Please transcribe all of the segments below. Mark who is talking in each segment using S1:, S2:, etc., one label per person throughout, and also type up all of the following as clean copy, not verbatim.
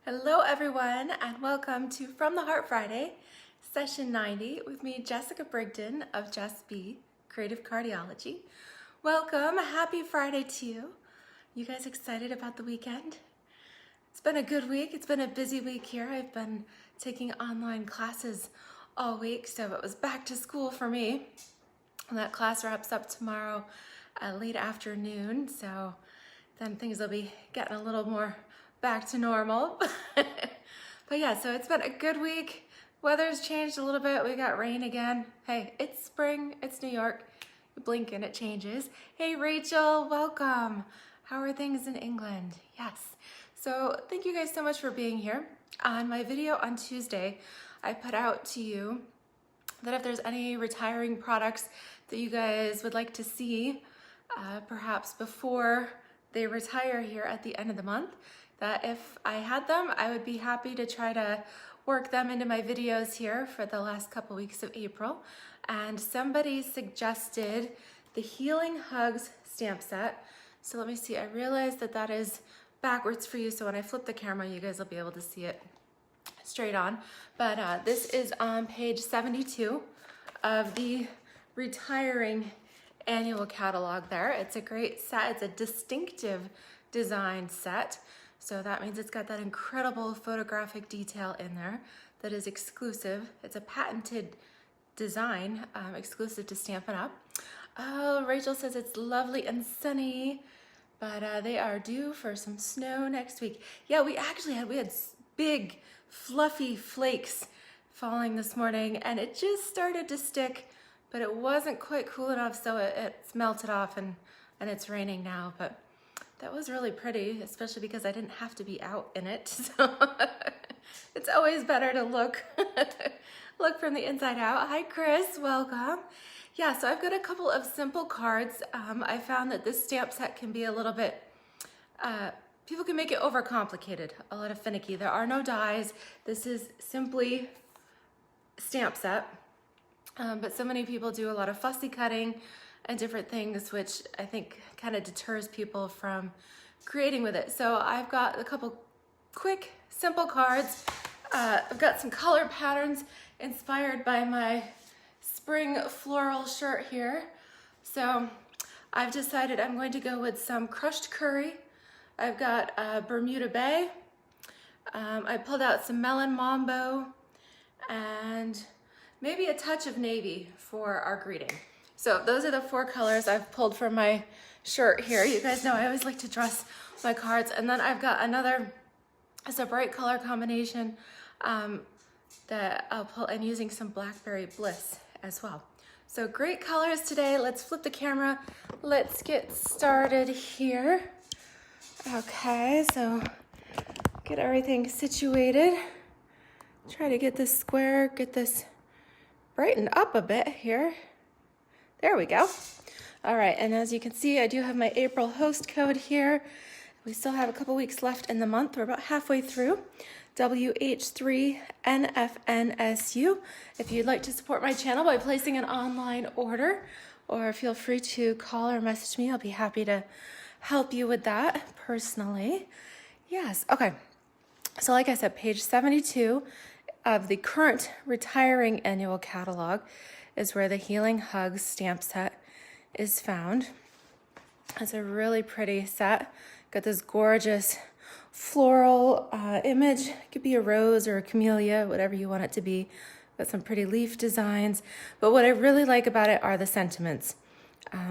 S1: Hello everyone and welcome to From the Heart Friday, session 90 with me, Jessica Brigden of Just Be Creative Cardiology. Welcome, happy Friday to you. You guys excited about the weekend? It's been a good week, it's been a busy week here. I've been taking online classes all week, so it was back to school for me. And that class wraps up tomorrow late afternoon, so then things will be getting a little more back to normal. But yeah, so it's been a good week. Weather's changed a little bit. We got rain again. Hey, it's spring, it's New York. You blink and it changes. Hey Rachel, welcome. How are things in England? Yes. So thank you guys so much for being here. On my video on Tuesday, I put out to you that if there's any retiring products that you guys would like to see, perhaps before they retire here at the end of the month, that if I had them, I would be happy to try to work them into my videos here for the last couple weeks of April. And somebody suggested the Healing Hugs stamp set. So let me see, I realize that that is backwards for you, so when I flip the camera, you guys will be able to see it straight on. But this is on page 72 of the retiring annual catalog there. It's a great set, it's a distinctive design set. So that means it's got that incredible photographic detail in there that is exclusive. It's a patented design, exclusive to Stampin' Up. Oh, Rachel says it's lovely and sunny, but they are due for some snow next week. Yeah, we had big fluffy flakes falling this morning, and it just started to stick, but it wasn't quite cool enough, so it's melted off and it's raining now. But that was really pretty, especially because I didn't have to be out in it. So it's always better to look from the inside out. Hi, Chris, welcome. Yeah, so I've got a couple of simple cards. I found that this stamp set can be a little bit, people can make it overcomplicated, a lot of finicky. There are no dies. This is simply stamp set. But so many people do a lot of fussy cutting and different things, which I think kind of deters people from creating with it. So I've got a couple quick, simple cards. I've got some color patterns inspired by my spring floral shirt here. So I've decided I'm going to go with some crushed curry. I've got Bermuda Bay. I pulled out some melon mambo and maybe a touch of navy for our greeting. So those are the four colors I've pulled from my shirt here. You guys know I always like to dress my cards. And then I've got another, it's a bright color combination that I'll pull, and using some Blackberry Bliss as well. So great colors today. Let's flip the camera. Let's get started here. Okay, so get everything situated. Try to get this square, get this brightened up a bit here. There we go. All right, and as you can see, I do have my April host code here. We still have a couple weeks left in the month. We're about halfway through. WH3NFNSU. If you'd like to support my channel by placing an online order, or feel free to call or message me, I'll be happy to help you with that personally. Yes, okay. So like I said, page 72 of the current retiring annual catalog is where the Healing Hugs stamp set is found. It's a really pretty set. Got this gorgeous floral image. It could be a rose or a camellia, whatever you want it to be. Got some pretty leaf designs. But what I really like about it are the sentiments.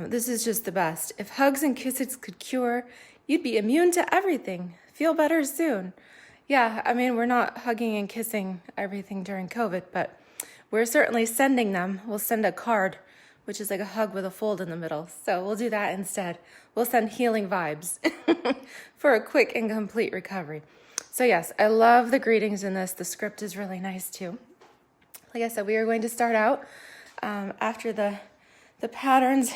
S1: This is just the best. If hugs and kisses could cure, you'd be immune to everything. Feel better soon. Yeah, I mean, we're not hugging and kissing everything during COVID, but we're certainly sending them. We'll send a card, which is like a hug with a fold in the middle. So we'll do that instead. We'll send healing vibes for a quick and complete recovery. So yes, I love the greetings in this. The script is really nice too. Like I said, we are going to start out after the patterns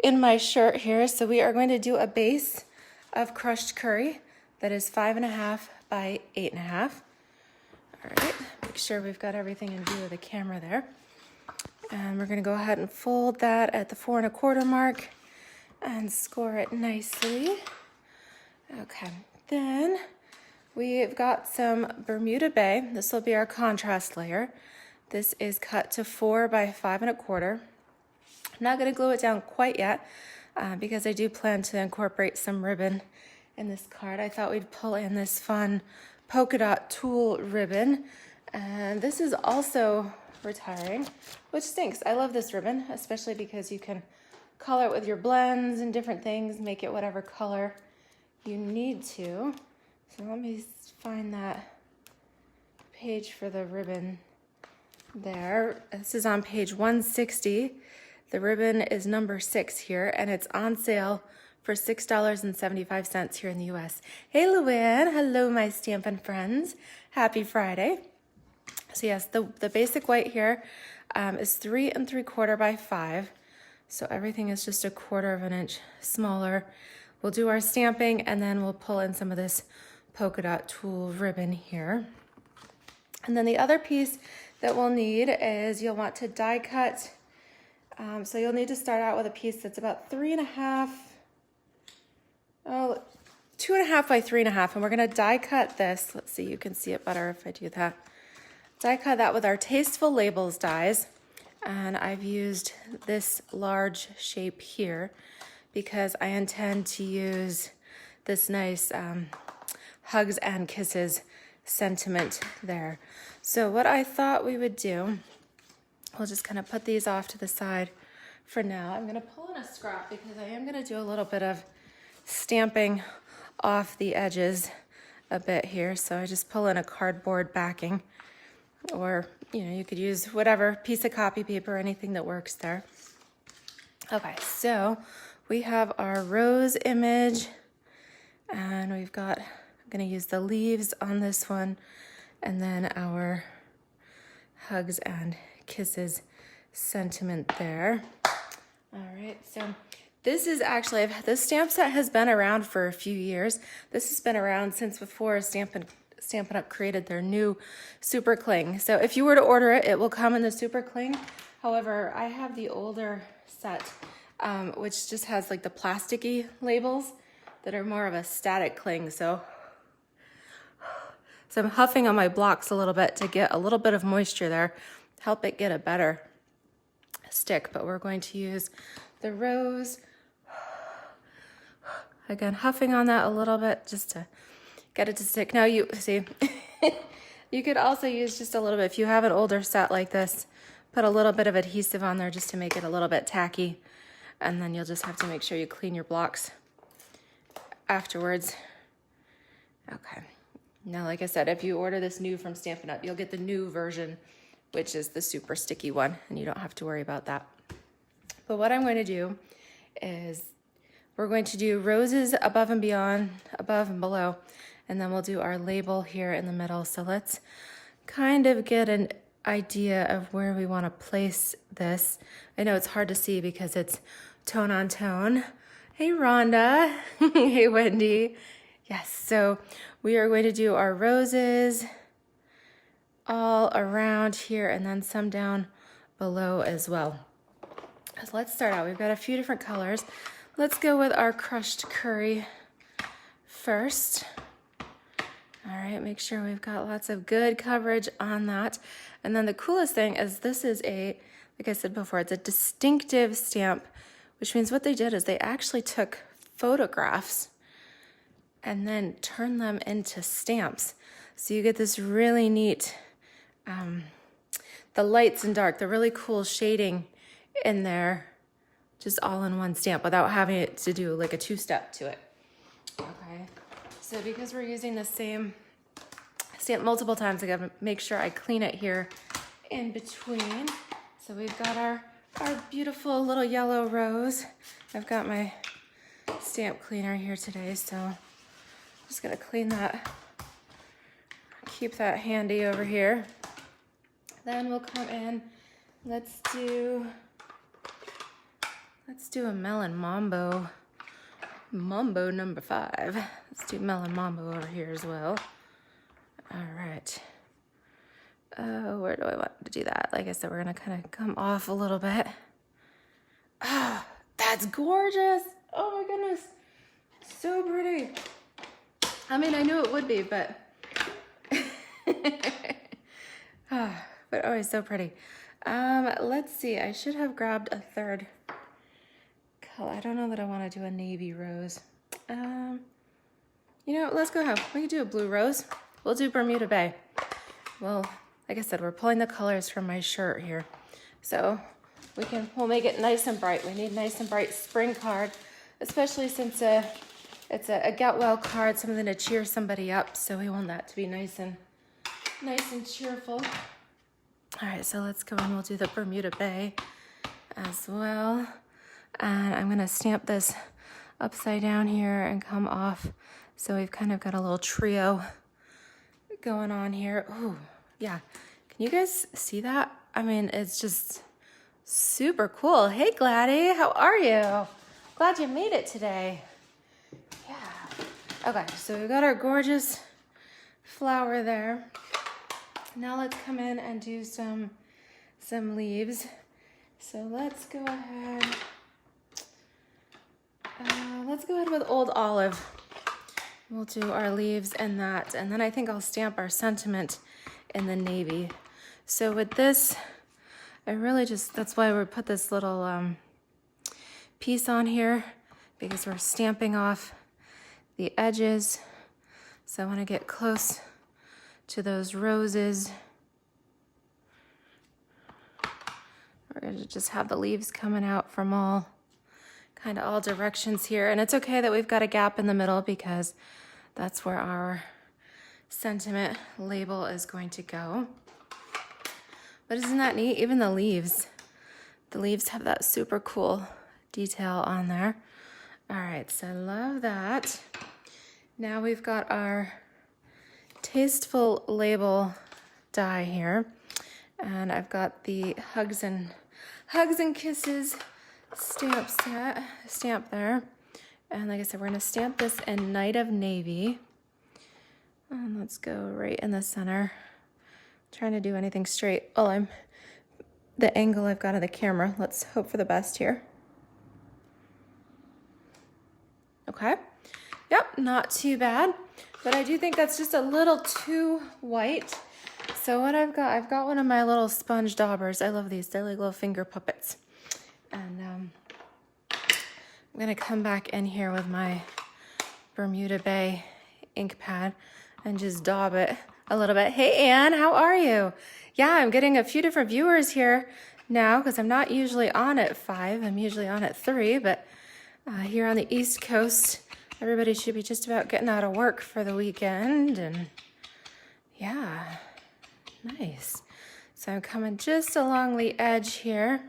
S1: in my shirt here. So we are going to do a base of crushed curry that is 5.5 by 8.5. All right, make sure we've got everything in view of the camera there. And we're gonna go ahead and fold that at the 4 1/4 mark and score it nicely. Okay, then we've got some Bermuda Bay. This will be our contrast layer. This is cut to 4 by 5 1/4. I'm not going to glue it down quite yet because I do plan to incorporate some ribbon in this card. I thought we'd pull in this fun polka dot tulle ribbon, and this is also retiring, which stinks. I love this ribbon, especially because you can color it with your blends and different things, make it whatever color you need to. So let me find that page for the ribbon there. This is on page 160. The ribbon is number 6 here, and it's on sale for $6.75 here in the US. Hey Luann, hello my Stampin' friends. Happy Friday. So yes, the basic white here is 3 3/4 by 5. So everything is just 1/4 of an inch smaller. We'll do our stamping and then we'll pull in some of this polka dot tulle ribbon here. And then the other piece that we'll need is you'll want to die cut. So you'll need to start out with a piece that's about 2.5 by 3.5, and we're gonna die cut this. Let's see, you can see it better if I do that. Die cut that with our Tasteful Labels dies, and I've used this large shape here because I intend to use this nice Hugs and Kisses sentiment there. So what I thought we would do, we'll just kind of put these off to the side for now. I'm gonna pull in a scrap because I am gonna do a little bit of stamping off the edges a bit here. So I just pull in a cardboard backing, or you could use whatever piece of copy paper, anything that works there. Okay, so we have our rose image, and we've got, I'm gonna use the leaves on this one, and then our Hugs and Kisses sentiment there. All right, so this is actually, this stamp set has been around for a few years. This has been around since before Stampin' Up! Created their new Super Cling. So if you were to order it, it will come in the Super Cling. However, I have the older set, which just has like the plasticky labels that are more of a static cling. So I'm huffing on my blocks a little bit to get a little bit of moisture there, help it get a better stick. But we're going to use the rose. Again, huffing on that a little bit just to get it to stick. Now you see, you could also use just a little bit, if you have an older set like this, put a little bit of adhesive on there just to make it a little bit tacky. And then you'll just have to make sure you clean your blocks afterwards. Okay. Now, like I said, if you order this new from Stampin' Up, you'll get the new version, which is the super sticky one, and you don't have to worry about that. But what I'm going to do is we're going to do roses above and beyond, above and below, and then we'll do our label here in the middle. So let's kind of get an idea of where we want to place this. I know it's hard to see because it's tone on tone. Hey, Rhonda. Hey, Wendy. Yes, so we are going to do our roses all around here and then some down below as well. So let's start out. We've got a few different colors. Let's go with our crushed curry first. All right, make sure we've got lots of good coverage on that. And then the coolest thing is this is a, like I said before, it's a distinctive stamp, which means what they did is they actually took photographs and then turned them into stamps. So you get this really neat, the lights and dark, the really cool shading in there, just all in one stamp without having it to do like a two-step to it. Okay, so because we're using the same stamp multiple times, I gotta make sure I clean it here in between. So we've got our beautiful little yellow rose. I've got my stamp cleaner here today, so I'm just gonna clean that, keep that handy over here. Then we'll come in, let's do a Melon Mambo number 5. Let's do Melon Mambo over here as well. All right. Where do I want to do that? Like I said, we're gonna kind of come off a little bit. Ah, that's gorgeous. Oh my goodness. So pretty. I mean, I knew it would be, but But always so pretty. Let's see, I should have grabbed a third color. I don't know that I want to do a navy rose. You know, let's go ahead. We can do a blue rose. We'll do Bermuda Bay. Well, like I said, we're pulling the colors from my shirt here. So we'll make it nice and bright. We need nice and bright spring card, especially since it's a get well card, something to cheer somebody up. So we want that to be nice and cheerful. All right, so let's go and we'll do the Bermuda Bay as well. And I'm gonna stamp this upside down here and come off. So we've kind of got a little trio going on here. Oh, yeah. Can you guys see that? I mean, it's just super cool. Hey, Gladdy, how are you? Glad you made it today. Yeah. Okay, so we've got our gorgeous flower there. Now let's come in and do some leaves. So let's go ahead. Let's go ahead with Old Olive. We'll do our leaves and that, and then I think I'll stamp our sentiment in the navy. So with this, I really that's why we put this little piece on here, because we're stamping off the edges. So I want to get close to those roses. We're going to just have the leaves coming out from all directions here. And it's okay that we've got a gap in the middle, because that's where our sentiment label is going to go. But isn't that neat? Even the leaves have that super cool detail on there. All right, so I love that. Now we've got our Tasteful label die here, and I've got the Hugs and Kisses stamp there. And like I said, we're gonna stamp this in Night of Navy. And let's go right in the center. Trying to do anything straight. Well, the angle I've got of the camera. Let's hope for the best here. Okay. Yep, not too bad. But I do think that's just a little too white. So what I've got one of my little sponge daubers. I love these. They're like little finger puppets. And I'm gonna come back in here with my Bermuda Bay ink pad and just daub it a little bit. Hey, Anne, how are you? Yeah, I'm getting a few different viewers here now, because I'm not usually on at 5. I'm usually on at 3, but here on the East Coast, everybody should be just about getting out of work for the weekend. And yeah, nice. So I'm coming just along the edge here.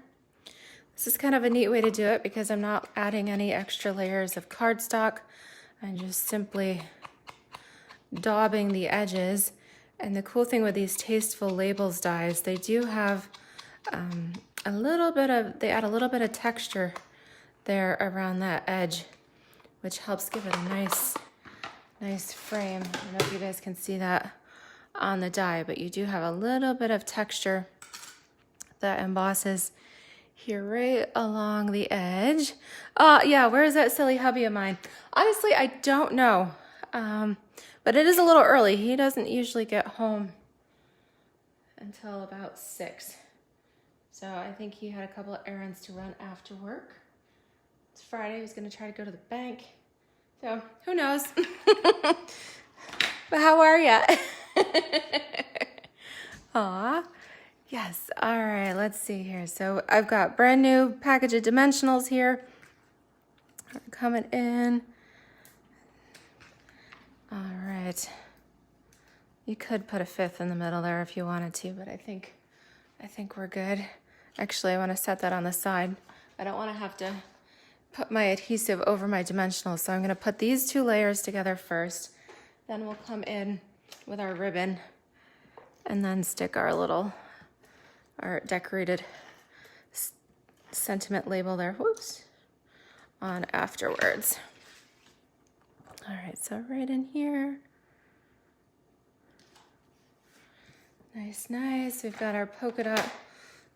S1: This is kind of a neat way to do it, because I'm not adding any extra layers of cardstock. I'm just simply daubing the edges. And the cool thing with these Tasteful Labels dies, they do have they add a little bit of texture there around that edge, which helps give it a nice frame. I don't know if you guys can see that on the die, but you do have a little bit of texture that embosses here right along the edge. Yeah, where is that silly hubby of mine? Honestly, I don't know. But it is a little early. He doesn't usually get home until about 6. So I think he had a couple of errands to run after work. It's Friday. He's going to try to go to the bank. So who knows? But how are ya? Aw. Yes. All right. Let's see here. So I've got brand new package of dimensionals here coming in. All right. You could put a 5th in the middle there if you wanted to, but I think we're good. Actually, I want to set that on the side. I don't want to have to put my adhesive over my dimensionals, so I'm going to put these 2 layers together first. Then we'll come in with our ribbon and then stick our decorated sentiment label there, whoops, on afterwards. All right, so right in here. Nice, nice. We've got our polka dot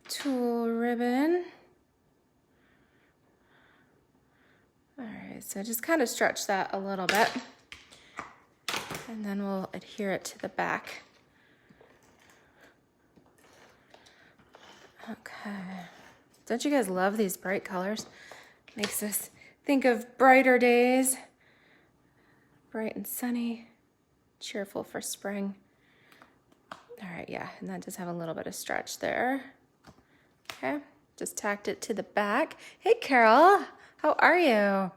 S1: tulle ribbon. All right, so just kind of stretch that a little bit, and then we'll adhere it to the back Okay. Don't you guys love these bright colors? Makes us think of brighter days. Bright and sunny, cheerful for spring. All right, yeah, and that does have a little bit of stretch there. Okay, just tacked it to the back. Hey, Carol, how are you?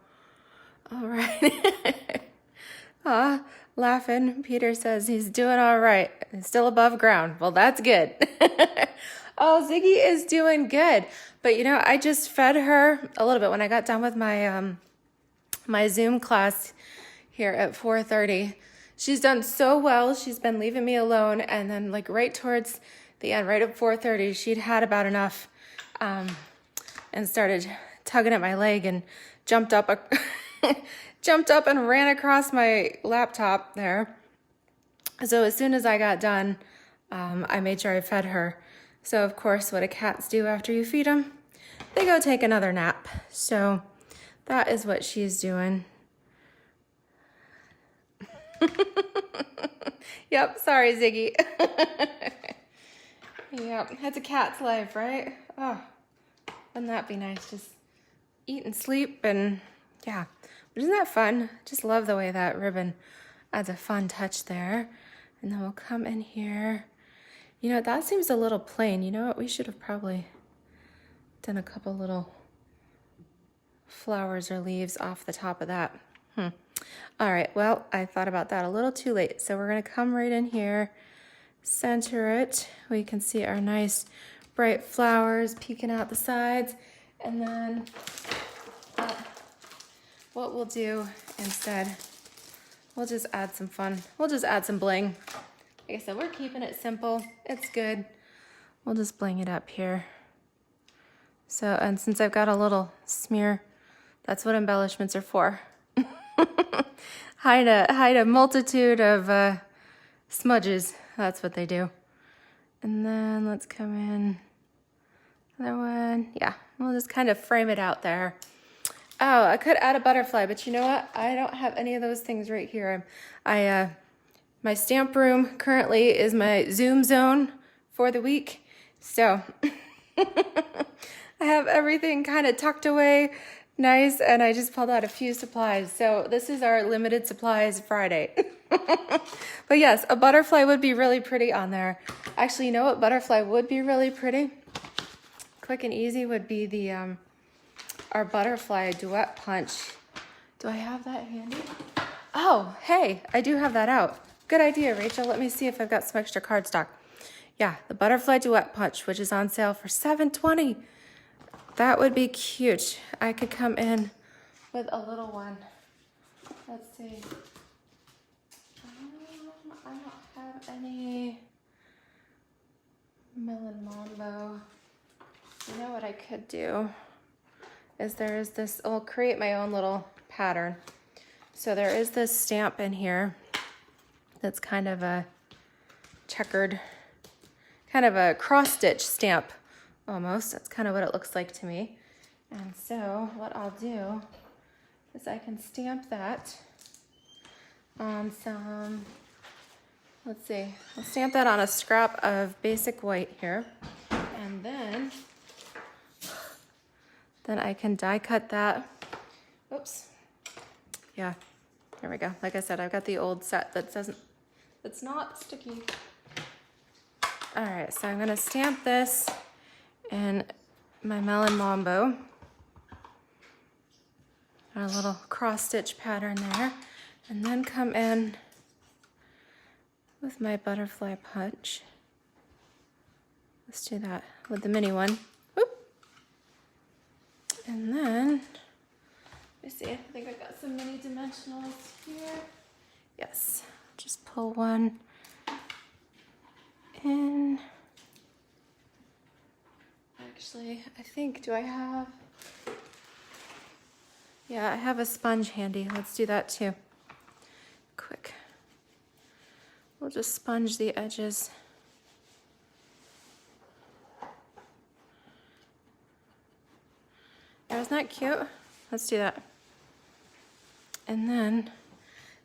S1: All right. Laughing. Peter says he's doing all right. He's still above ground. Well, that's good. Oh, Ziggy is doing good. But, you know, I just fed her a little bit when I got done with my my Zoom class here at 4:30. She's done so well. She's been leaving me alone. And then, like, right towards the end, right at 4:30, she'd had about enough and started tugging at my leg and jumped up and ran across my laptop there. So as soon as I got done, I made sure I fed her. So of course, what do cats do after you feed them? They go take another nap. So that is what she's doing. Yep, sorry, Ziggy. Yep, that's a cat's life, right? Oh, wouldn't that be nice? Just eat and sleep and yeah. But isn't that fun? Just love the way that ribbon adds a fun touch there. And then we'll come in here. You know, that seems a little plain. You know what? We should have probably done a couple little flowers or leaves off the top of that. All right, well, I thought about that a little too late. So we're gonna come right in here, center it. We can see our nice bright flowers peeking out the sides. And then what we'll do instead, we'll just add some fun. We'll just add some bling. Like I said, we're keeping it simple. It's good. We'll just bling it up here. So, and since I've got a little smear, that's what embellishments are for. hide a multitude of smudges. That's what they do. And then let's come in. Another one. Yeah, we'll just kind of frame it out there. Oh, I could add a butterfly, but you know what? I don't have any of those things right here. My stamp room currently is my Zoom zone for the week. So I have everything kind of tucked away nice, and I just pulled out a few supplies. So this is our limited supplies Friday. But yes, a butterfly would be really pretty on there. Actually, you know what butterfly would be really pretty? Quick and easy would be the our butterfly duet punch. Do I have that handy? Oh, hey, I do have that out. Good idea, Rachel. Let me see if I've got some extra cardstock. Yeah, the butterfly duet punch, which is on sale for $7.20. That would be cute. I could come in with a little one. Let's see. I don't have any melon mambo. You know what I could do is there is this, I'll create my own little pattern. So there is this stamp in here that's kind of a checkered, kind of a cross-stitch stamp almost. That's kind of what it looks like to me. And so what I'll do is I can stamp that on some, let's see, I'll stamp that on a scrap of basic white here. And then I can die cut that. Oops. Yeah, there we go. Like I said, I've got the old set that's not sticky. All right, so I'm gonna stamp this in my melon mambo. Our little cross stitch pattern there. And then come in with my butterfly punch. Let's do that with the mini one. Whoop. And then, let me see, I think I've got some mini dimensionals here. Yes, just pull one in. Actually, I think, do I have? Yeah, I have a sponge handy. Let's do that too. Quick. We'll just sponge the edges. Isn't that cute? Let's do that. And then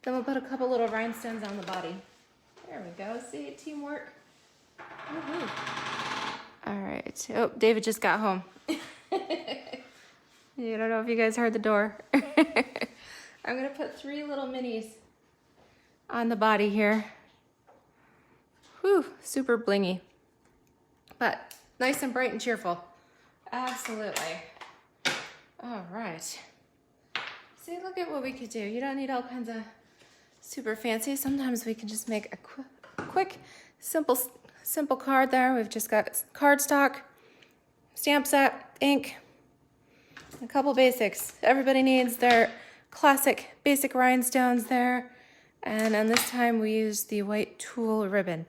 S1: we'll put a couple little rhinestones on the body. There we go. See, teamwork. Woohoo. All right. Oh, David just got home. You don't know if you guys heard the door. I'm gonna put 3 little minis on the body here. Whew, super blingy. But nice and bright and cheerful. Absolutely. All right. See, look at what we could do. You don't need all kinds of super fancy. Sometimes we can just make a quick, simple card there. We've just got cardstock, stamp set, ink, a couple basics. Everybody needs their classic basic rhinestones there. And this time we used the white tulle ribbon.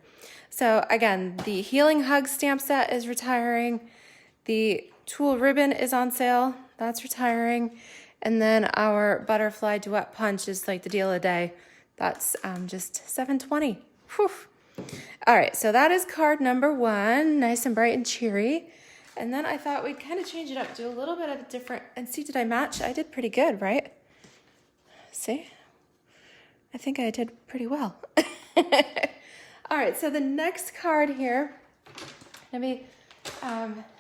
S1: So again, the Healing Hug stamp set is retiring. The tulle ribbon is on sale. That's retiring. And then our butterfly duet punch is like the deal of the day. That's just $7.20. Whew. All right, so that is card number 1, nice and bright and cheery. And then I thought we'd kind of change it up, do a little bit of a different, and see, did I match? I did pretty good, right? See? I think I did pretty well. All right, so the next card here, gonna be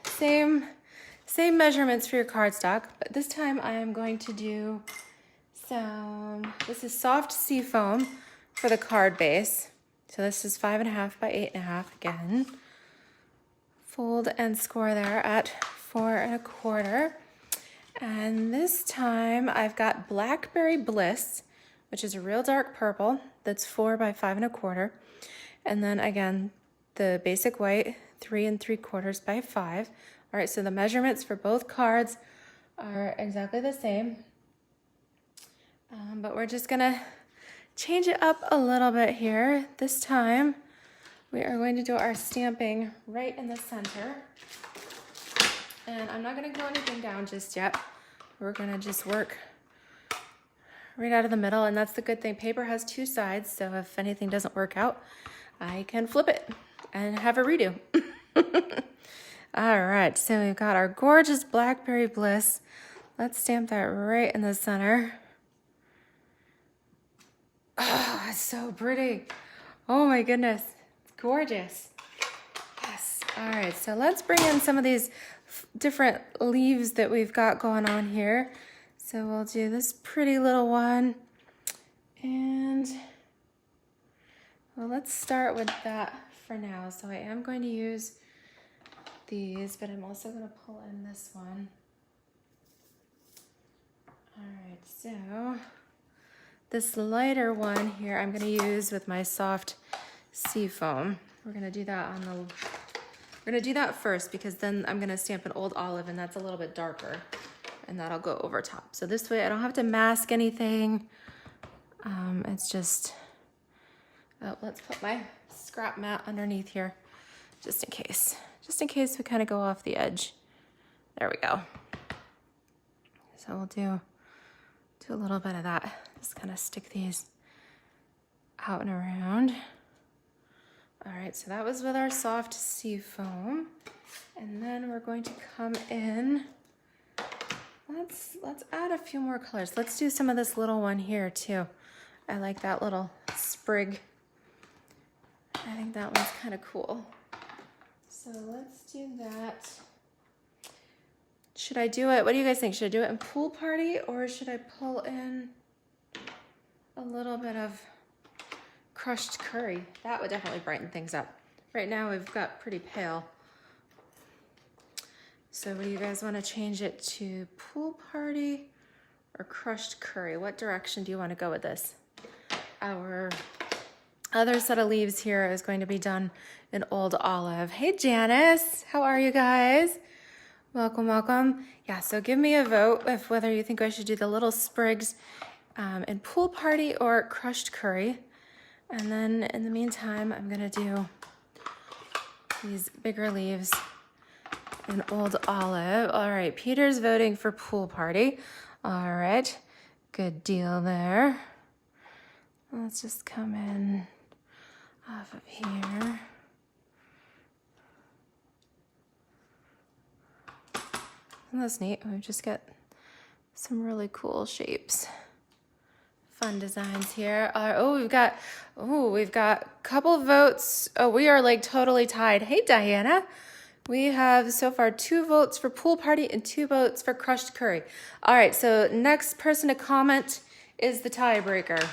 S1: same measurements for your cardstock, but this time I am going to do this is soft seafoam for the card base. So this is 5.5 by 8.5 again. Fold and score there at 4.25. And this time I've got Blackberry Bliss, which is a real dark purple. That's 4 by 5.25. And then again, the basic white, 3 3/4 by 5. All right, so the measurements for both cards are exactly the same. But we're just gonna change it up a little bit here. This time, we are going to do our stamping right in the center. And I'm not gonna glue anything down just yet. We're gonna just work right out of the middle, and that's the good thing. Paper has 2 sides, so if anything doesn't work out, I can flip it and have a redo. All right, so we've got our gorgeous Blackberry Bliss. Let's stamp that right in the center. Oh, it's so pretty. Oh my goodness, it's gorgeous. Yes, all right, so let's bring in some of these different leaves that we've got going on here. So we'll do this pretty little one. And well, let's start with that for now. So I am going to use these, but I'm also going to pull in this one. All right, so this lighter one here I'm going to use with my soft seafoam. We're going to do that we're going to do that first, because then I'm going to stamp an Old Olive, and that's a little bit darker, and that'll go over top. So this way I don't have to mask anything. It's just, oh, let's put my scrap mat underneath here just in case we kind of go off the edge. There we go. So we'll do a little bit of that. Just kind of stick these out and around. All right, so that was with our soft seafoam. And then we're going to come in. Let's add a few more colors. Let's do some of this little one here too. I like that little sprig. I think that one's kind of cool. So let's do that. Should I do it? What do you guys think? Should I do it in Pool Party, or should I pull in a little bit of crushed curry? That would definitely brighten things up. Right now we've got pretty pale. So do you guys want to change it to Pool Party or crushed curry? What direction do you want to go with this? Our other set of leaves here is going to be done in Old Olive. Hey Janice, how are you guys? Welcome, welcome. Yeah, so give me a vote of whether you think I should do the little sprigs in Pool Party or crushed curry. And then in the meantime, I'm gonna do these bigger leaves in Old Olive. All right, Peter's voting for Pool Party. All right, good deal there. Let's just come in off of here. And that's neat. We've just got some really cool shapes. Fun designs here. We've got a couple votes. Oh, we are like totally tied. Hey, Diana. We have so far 2 votes for pool party and 2 votes for crushed curry. All right, so next person to comment is the tiebreaker.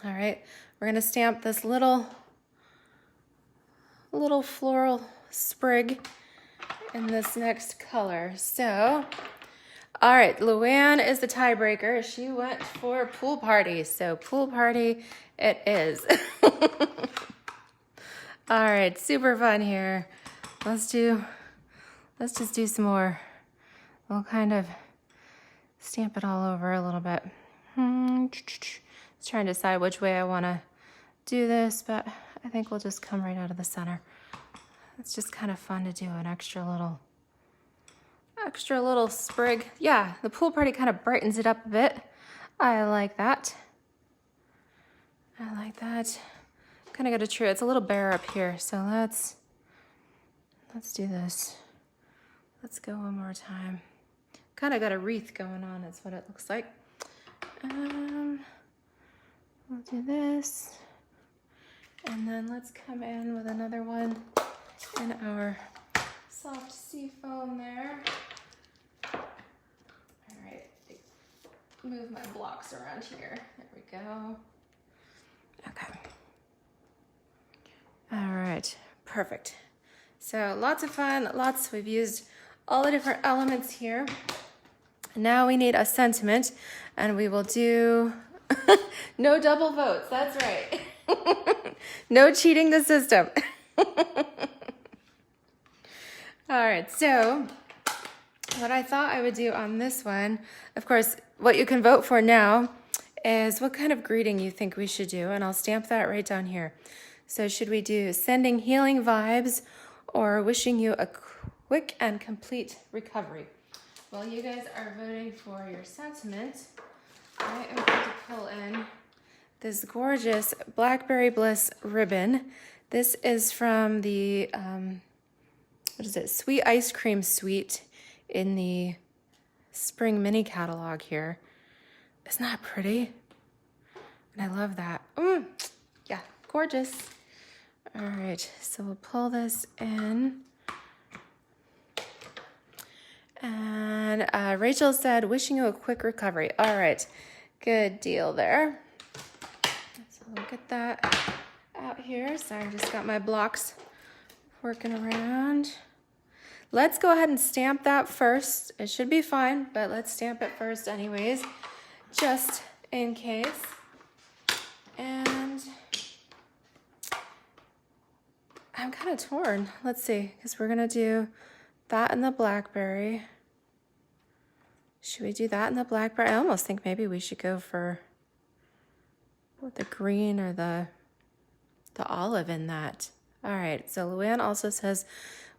S1: All right, we're gonna stamp this little floral sprig in this next color. So, all right, Luann is the tiebreaker. She went for pool party, so pool party it is. All right, super fun here. Let's just do some more. We'll kind of stamp it all over a little bit. Just trying to decide which way I want to do this, but I think we'll just come right out of the center. It's just kind of fun to do an extra little sprig. Yeah, the pool party kind of brightens it up a bit. I like that. I like that. Kind of got a true. It's a little bare up here, so let's do this. Let's go one more time. Kind of got a wreath going on, that's what it looks like. We'll do this. And then let's come in with another one in our soft sea foam there. All right, move my blocks around here. There we go. Okay. All right, perfect. So lots of fun, we've used all the different elements here. Now we need a sentiment, and we will do no double votes, that's right. No cheating the system. All right, so what I thought I would do on this one, of course, what you can vote for now is what kind of greeting you think we should do, and I'll stamp that right down here. So should we do sending healing vibes or wishing you a quick and complete recovery? While you guys are voting for your sentiment, I am going to pull in this gorgeous Blackberry Bliss ribbon. This is from the, what is it, Sweet Ice Cream Suite in the Spring Mini Catalog here. Isn't that pretty? And I love that. Yeah, gorgeous. All right, so we'll pull this in. And Rachel said, wishing you a quick recovery. All right, good deal there. So we'll get that out here. Sorry, I just got my blocks working around. Let's go ahead and stamp that first. It should be fine, but let's stamp it first anyways, just in case. And I'm kind of torn. Let's see, because we're gonna do that in the blackberry. Should we do that in the blackberry? I almost think maybe we should go for the green or the olive in that. All right, so Luann also says,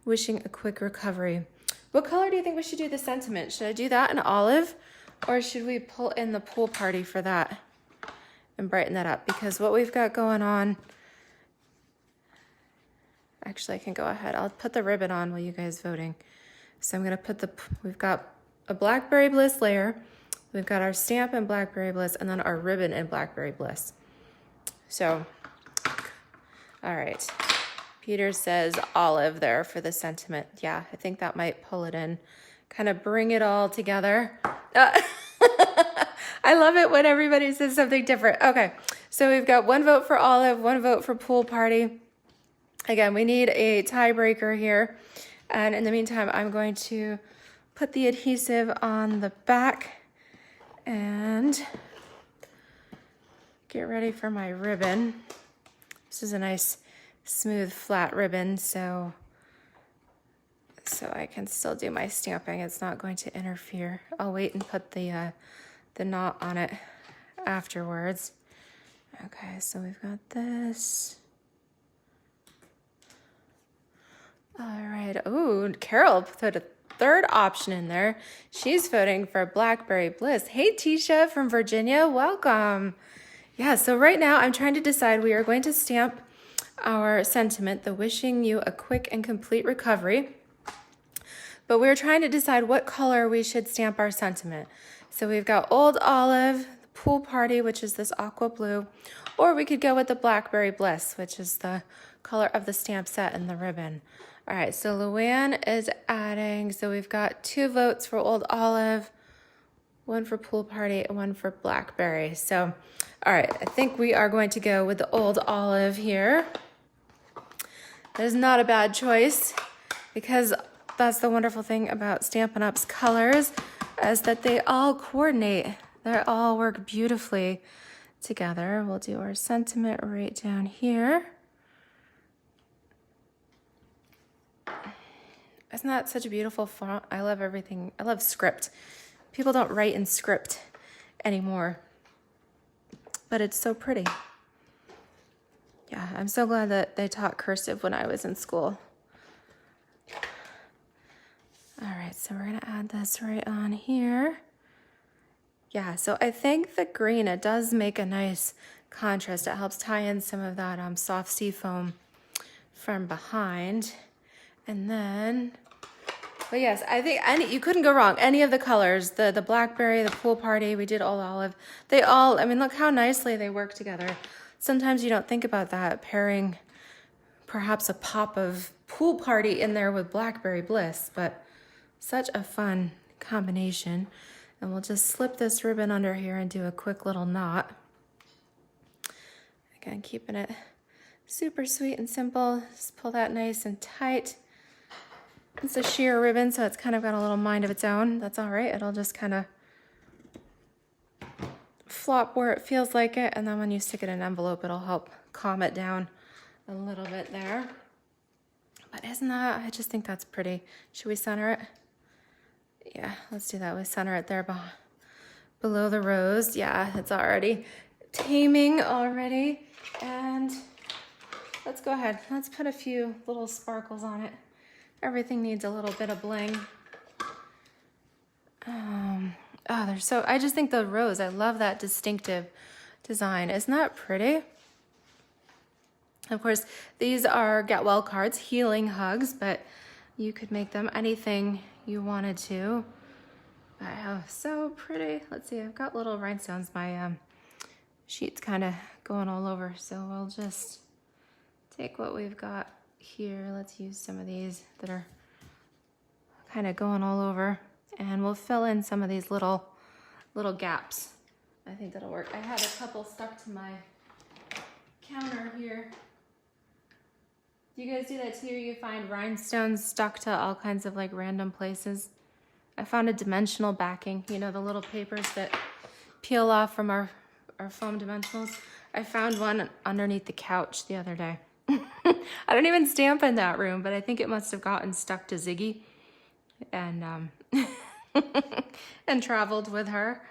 S1: wishing a quick recovery. What color do you think we should do the sentiment? Should I do that in olive, or should we pull in the pool party for that and brighten that up? Because what we've got going on, actually I can go ahead. I'll put the ribbon on while you guys voting. So I'm gonna put we've got a Blackberry Bliss layer, we've got our stamp in Blackberry Bliss, and then our ribbon in Blackberry Bliss. So, all right. Peter says olive there for the sentiment. Yeah, I think that might pull it in, kind of bring it all together. I love it when everybody says something different. Okay, so we've got 1 vote for olive, 1 vote for pool party. Again, we need a tiebreaker here. And in the meantime, I'm going to put the adhesive on the back and get ready for my ribbon. This is a nice smooth flat ribbon, so I can still do my stamping. It's not going to interfere. I'll wait and put the knot on it afterwards. Okay, so we've got this. All right. Oh, Carol put a 3rd option in there. She's voting for Blackberry Bliss. Hey, Tisha from Virginia, welcome. Yeah, so right now I'm trying to decide. We are going to stamp our sentiment, the wishing you a quick and complete recovery. But we're trying to decide what color we should stamp our sentiment. So we've got Old Olive, the Pool Party, which is this aqua blue, or we could go with the Blackberry Bliss, which is the color of the stamp set and the ribbon. All right, so Luann is adding, so we've got 2 votes for Old Olive, 1 for Pool Party, and 1 for Blackberry. So, all right, I think we are going to go with the Old Olive here. That is not a bad choice, because that's the wonderful thing about Stampin' Up's colors, is that they all coordinate. They all work beautifully together. We'll do our sentiment right down here. Isn't that such a beautiful font? I love everything. I love script. People don't write in script anymore, but it's so pretty. Yeah, I'm so glad that they taught cursive when I was in school. All right, so we're gonna add this right on here. Yeah, so I think the green, it does make a nice contrast. It helps tie in some of that soft sea foam from behind. And then, but yes, I think you couldn't go wrong. Any of the colors, the Blackberry, the Pool Party, we did Old Olive. They all, I mean, look how nicely they work together. Sometimes you don't think about that, pairing perhaps a pop of Pool Party in there with Blackberry Bliss, but such a fun combination. And we'll just slip this ribbon under here and do a quick little knot. Again, keeping it super sweet and simple. Just pull that nice and tight. It's a sheer ribbon, so it's kind of got a little mind of its own. That's all right. It'll just kind of flop where it feels like it, and then when you stick it in an envelope, it'll help calm it down a little bit there. But isn't that, I just think that's pretty. Should we center it? Yeah, let's do that. We center it there below the rose. Yeah, it's already taming already. And let's go ahead. Let's put a few little sparkles on it. Everything needs a little bit of bling. Oh, they're so, I just think the rose, I love that distinctive design. Isn't that pretty? Of course, these are Get Well cards, healing hugs, but you could make them anything you wanted to. Oh, so pretty. Let's see, I've got little rhinestones. My sheet's kind of going all over, so we'll just take what we've got here. Let's use some of these that are kind of going all over, and we'll fill in some of these little gaps. I think that'll work. I had a couple stuck to my counter here. Do you guys do that too? You find rhinestones stuck to all kinds of like random places? I found a dimensional backing, you know, the little papers that peel off from our foam dimensionals. I found one underneath the couch the other day. I don't even stamp in that room, but I think it must have gotten stuck to Ziggy and and traveled with her.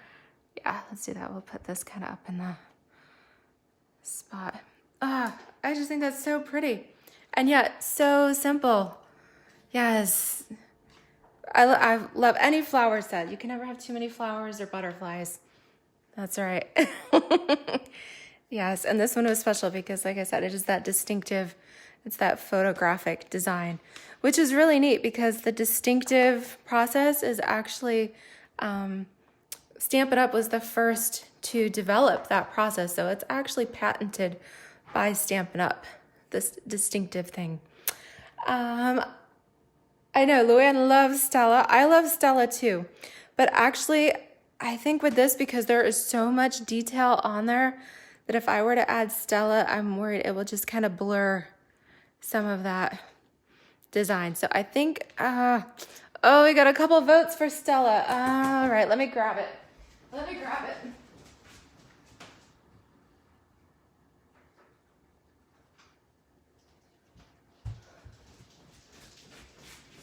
S1: Yeah, let's do that. We'll put this kind of up in the spot. I just think that's so pretty. And yet so simple. Yes. I love any flower set. You can never have too many flowers or butterflies. That's all right. Yes, and this one was special because, like I said, it is that distinctive, it's that photographic design, which is really neat because the distinctive process is actually, Stampin' Up! Was the first to develop that process. So it's actually patented by Stampin' Up!, this distinctive thing. I know Luann loves Stella. I love Stella too. But actually, I think with this, because there is so much detail on there, that if I were to add Stella, I'm worried it will just kind of blur some of that design. So I think, oh, we got a couple votes for Stella. All right, let me grab it. Let me grab it.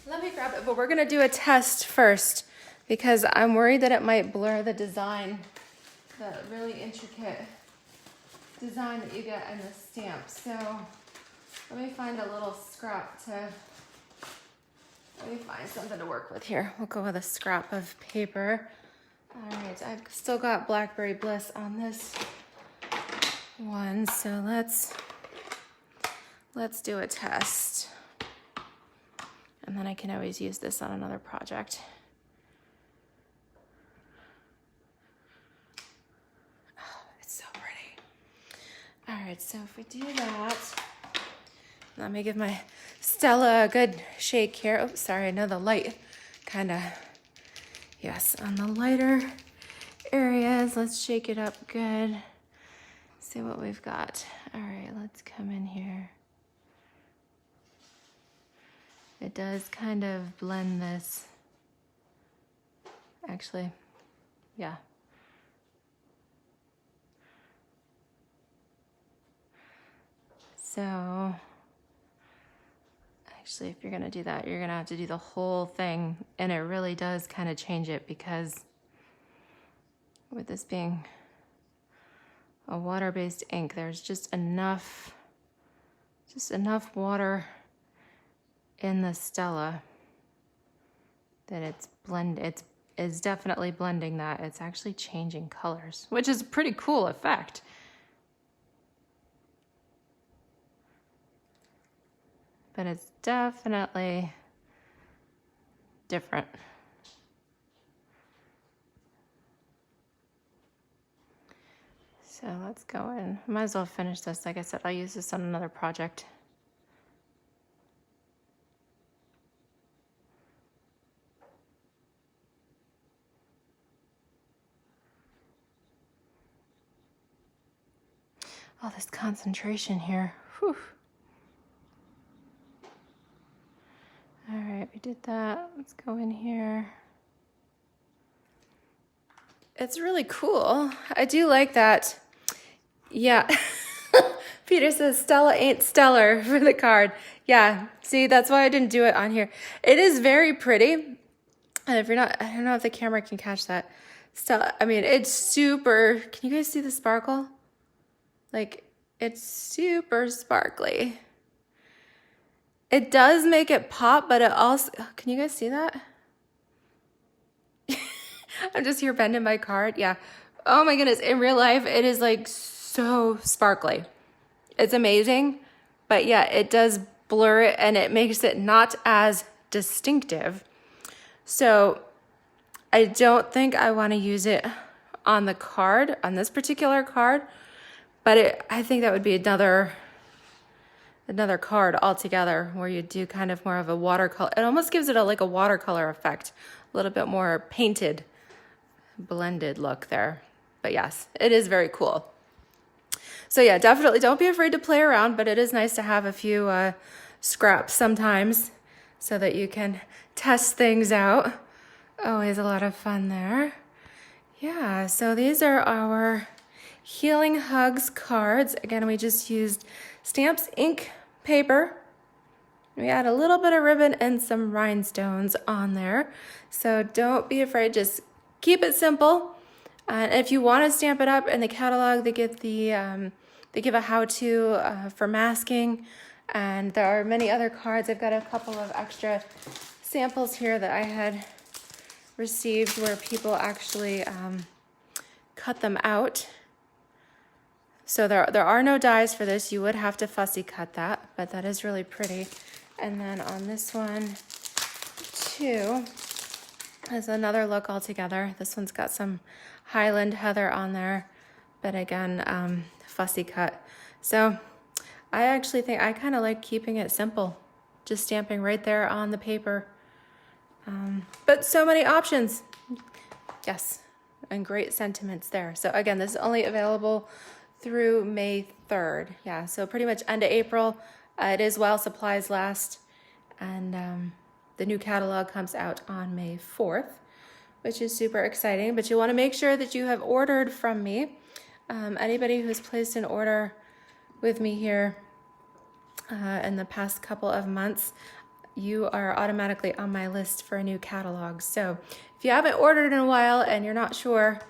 S1: Let me grab it, but we're gonna do a test first because I'm worried that it might blur the design, the really intricate design that you get in the stamp. So let me find a little scrap let me find something to work with here. We'll go with a scrap of paper. All right, I've still got Blackberry Bliss on this one, so let's do a test. And then I can always use this on another project. Oh, it's so pretty. All right, so if we do that, Let me give my Stella a good shake here. Oh, sorry, I know the light kind of, yes, on the lighter areas. Let's shake it up good. See what we've got. All right, let's come in here. It does kind of blend this. Actually, yeah. So, actually, if you're gonna do that, you're gonna have to do the whole thing, and it really does kind of change it, because with this being a water-based ink, there's just enough water in the Stella that it's definitely blending that. It's actually changing colors, which is a pretty cool effect. But it's definitely different. So let's go in. Might as well finish this. Like I said, I'll use this on another project. Oh, this concentration here. Whew. All right, we did that. Let's go in here. It's really cool. I do like that. Yeah. Peter says Stella ain't stellar for the card. Yeah, see, that's why I didn't do it on here. It is very pretty. And if you're not, I don't know if the camera can catch that. Stella, I mean, it's super, can you guys see the sparkle? Like, it's super sparkly. It does make it pop, but it also, can you guys see that? I'm just here bending my card. Yeah. Oh my goodness. In real life, it is like so sparkly. It's amazing. But yeah, it does blur it and it makes it not as distinctive. So I don't think I want to use it on the card, on this particular card. But I think that would be another card altogether where you do kind of more of a watercolor. It almost gives it like a watercolor effect, a little bit more painted, blended look there. But yes, it is very cool. So yeah, definitely don't be afraid to play around, but it is nice to have a few scraps sometimes so that you can test things out. Always a lot of fun there. Yeah, so these are our Healing Hugs cards. Again, we just used stamps, ink, paper. We add a little bit of ribbon and some rhinestones on there. So don't be afraid, just keep it simple. And if you want to stamp it up in the catalog, they give a how-to for masking. And there are many other cards. I've got a couple of extra samples here that I had received where people actually cut them out. So there are no dies for this. You would have to fussy cut that, but that is really pretty. And then on this one too is another look altogether. This one's got some Highland Heather on there, but again, fussy cut. So I actually think I kind of like keeping it simple, just stamping right there on the paper. But so many options. Yes, and great sentiments there. So again, this is only available through May 3rd. Yeah, so pretty much end of April. It is while supplies last. And the new catalog comes out on May 4th, which is super exciting. But you want to make sure that you have ordered from me. Anybody who's placed an order with me here in the past couple of months, you are automatically on my list for a new catalog. So if you haven't ordered in a while and you're not sure,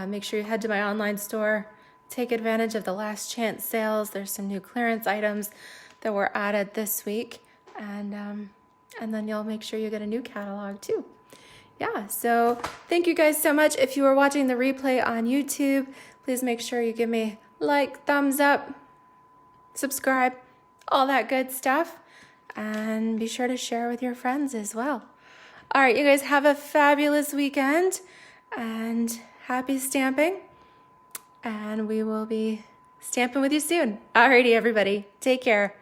S1: make sure you head to my online store. Take advantage of the last chance sales. There's some new clearance items that were added this week. And then you'll make sure you get a new catalog too. Yeah, so thank you guys so much. If you are watching the replay on YouTube, please make sure you give me like, thumbs up, subscribe, all that good stuff. And be sure to share with your friends as well. All right, you guys have a fabulous weekend and happy stamping. And we will be stamping with you soon. Alrighty, everybody. Take care.